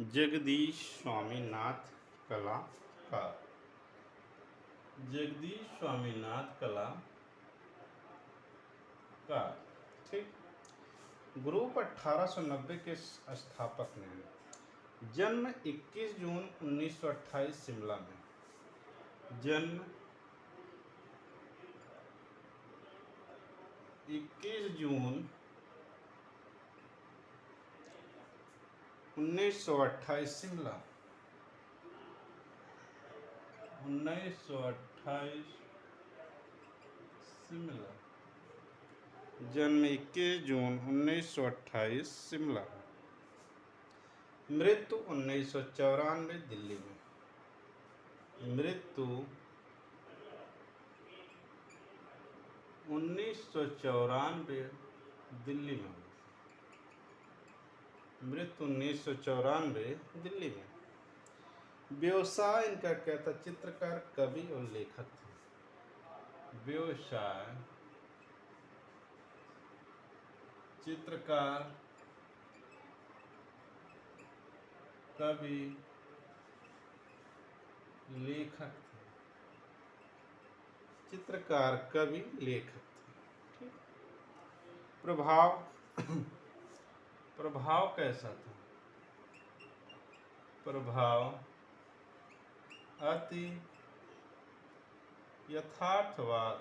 जगदीश स्वामीनाथ कलाकार। जगदीश स्वामीनाथ कलाकार। ठीक। ग्रुप 1890 के स्थापक ने जन्म 21 जून 1928 शिमला में। जन्म 21 जून 1928 शिमला। 1928 शिमला। जन्म 21 जून 1928 शिमला। मृत्यु 1994 दिल्ली में। मृत्यु 1994 दिल्ली में। मृत्यु 1994 दिल्ली में। व्यवसाय इनका क्या था? चित्रकार, कवि और लेखक थे। व्यवसाय चित्रकार, कवि, लेखक थे। चित्रकार, कवि, लेखक थे। प्रभाव प्रभाव कैसा था? प्रभाव अति यथार्थवाद।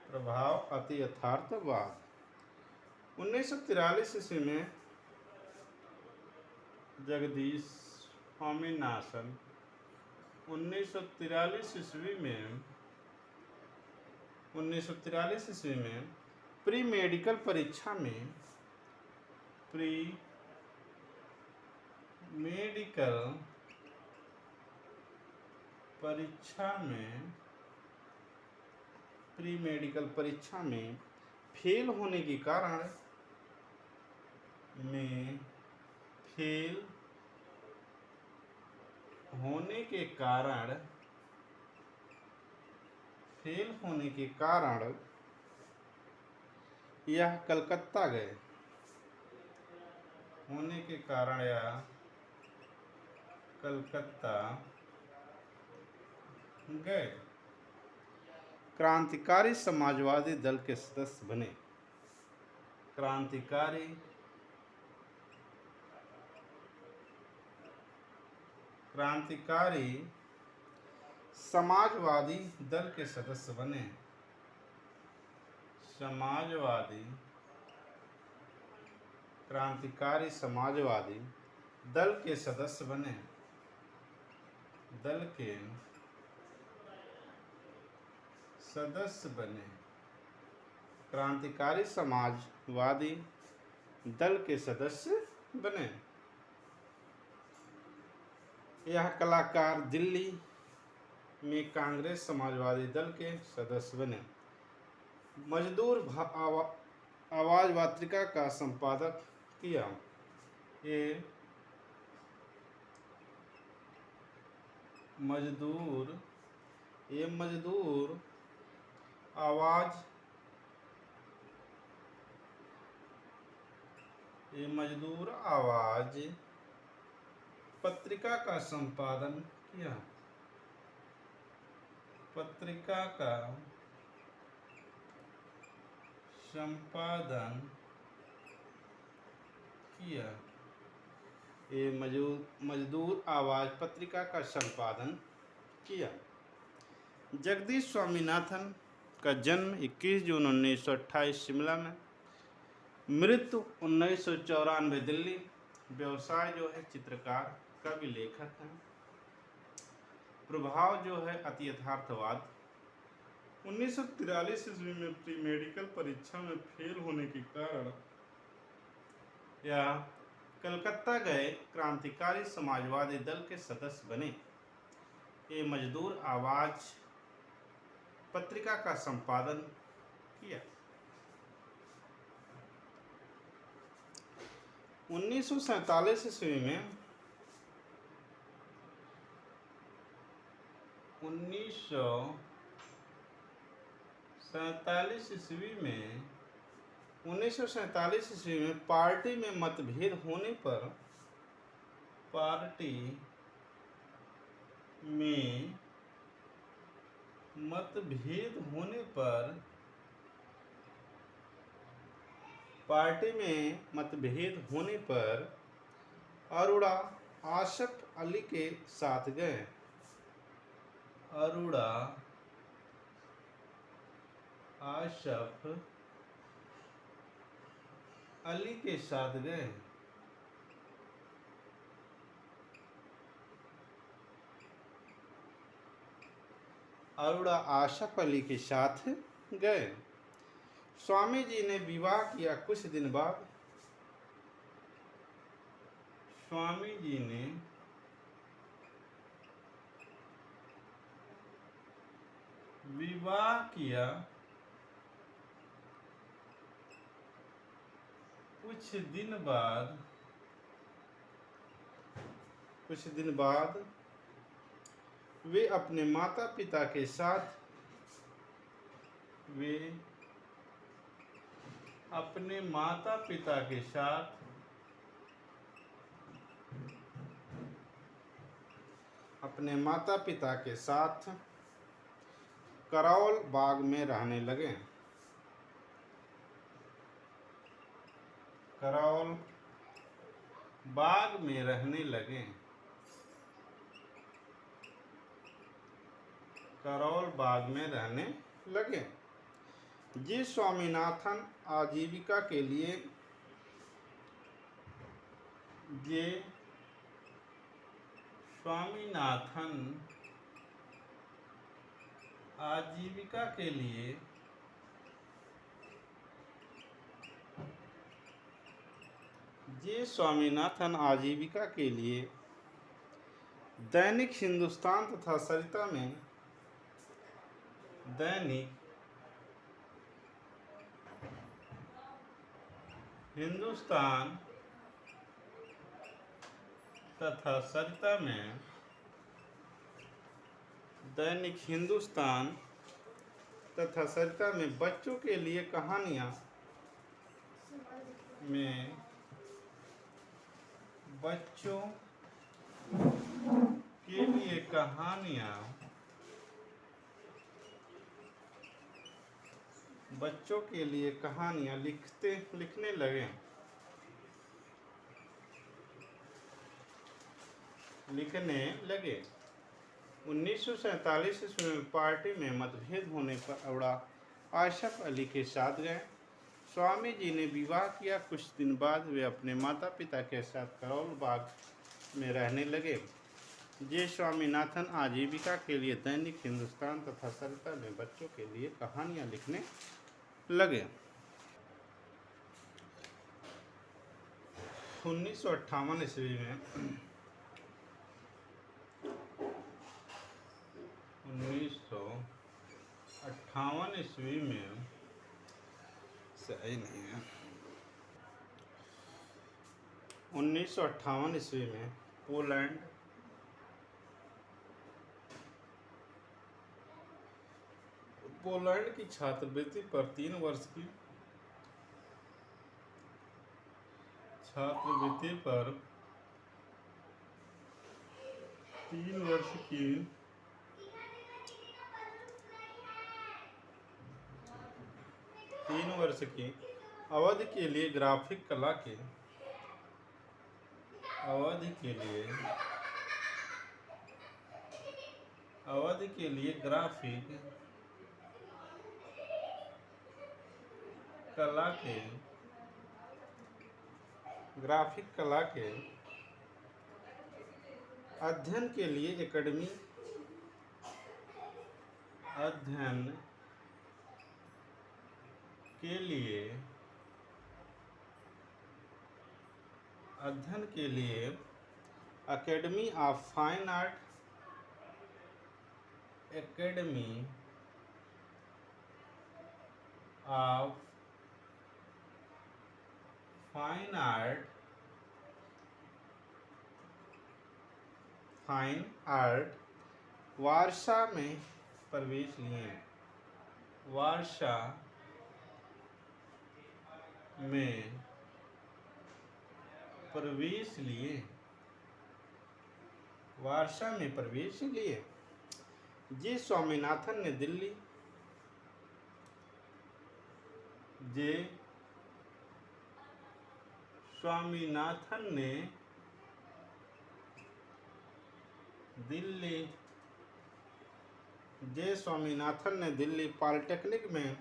प्रभाव अति यथार्थवाद। 1943 ईस्वी में जगदीश स्वामीनाथन 1943 ईस्वी में प्री मेडिकल परीक्षा में प्री मेडिकल परीक्षा में फेल होने के कारण यह कलकत्ता गए। क्रांतिकारी समाजवादी दल के सदस्य बने। क्रांतिकारी समाजवादी दल के सदस्य बने। क्रांतिकारी समाजवादी दल के सदस्य बने। क्रांतिकारी समाजवादी दल के सदस्य बने। यह कलाकार दिल्ली में कांग्रेस समाजवादी दल के सदस्य बने। मजदूर आवाज पत्रिका का संपादक किया। ये मजदूर आवाज पत्रिका का संपादन किया। ये मजदूर आवाज पत्रिका का संपादन किया। जगदीश स्वामीनाथन का जन्म 21 जून 1928 शिमला में। मृत्यु 1994 दिल्ली। व्यवसाय जो है चित्रकार, कवि, लेखक है। प्रभाव जो है अति यथार्थवाद। 1943 ईस्वी में प्री मेडिकल परीक्षा में फेल होने के कारण या कलकत्ता गए। क्रांतिकारी समाजवादी दल के सदस्य बने। ये मजदूर आवाज पत्रिका का संपादन किया। 1947 ईस्वी में 1947 ईस्वी में 1947 ईस्वी में पार्टी में मतभेद होने पर अरोड़ा आसफ अली के साथ गए। अरोड़ा आसफ अली के साथ गए। अरोड़ा आसफ अली के साथ गए। स्वामी जी ने विवाह किया। कुछ दिन बाद स्वामी जी ने विवाह किया। कुछ दिन बाद वे अपने माता पिता के साथ करौल बाग में रहने लगे। करौल बाग में रहने लगे। करौल बाग में रहने लगे। जी स्वामीनाथन आजीविका के लिए आजीविका के लिए दैनिक हिंदुस्तान तथा सरिता में बच्चों के लिए कहानियां लिखने लगे। 1947 ईस्वी में पार्टी में मतभेद होने पर अरोड़ा आसफ अली के साथ गए। स्वामी जी ने विवाह किया। कुछ दिन बाद वे अपने माता पिता के साथ करौल बाग में रहने लगे। जे स्वामीनाथन आजीविका के लिए दैनिक हिंदुस्तान तथा सरिता में बच्चों के लिए कहानियां लिखने लगे। 1958 ईस्वी में 1958 ईस्वी में सही नहीं है। 1958 ईस्वी में पोलैंड की छात्रवृत्ति पर 3 वर्ष की अवधि के लिए ग्राफिक कला के अध्ययन के लिए एकेडमी ऑफ फाइन आर्ट वारसा में प्रवेश लिए। में प्रवेश लिए। वारसा में प्रवेश लिए। जे स्वामीनाथन ने दिल्ली जे स्वामीनाथन ने दिल्ली जे स्वामीनाथन ने दिल्ली पॉलिटेक्निक में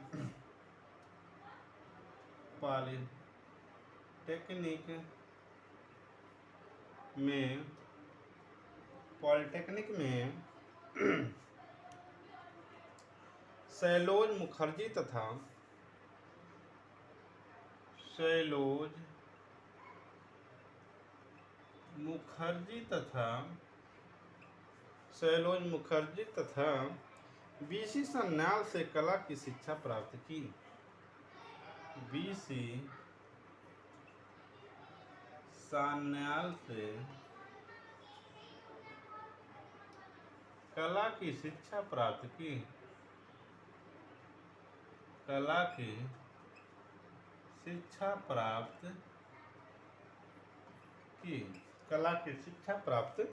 सैलोज मुखर्जी तथा बीसी सान्याल से कला की शिक्षा प्राप्त की। बीसी सान्याल से कला की शिक्षा प्राप्त की। कला की शिक्षा प्राप्त की। कला की शिक्षा प्राप्त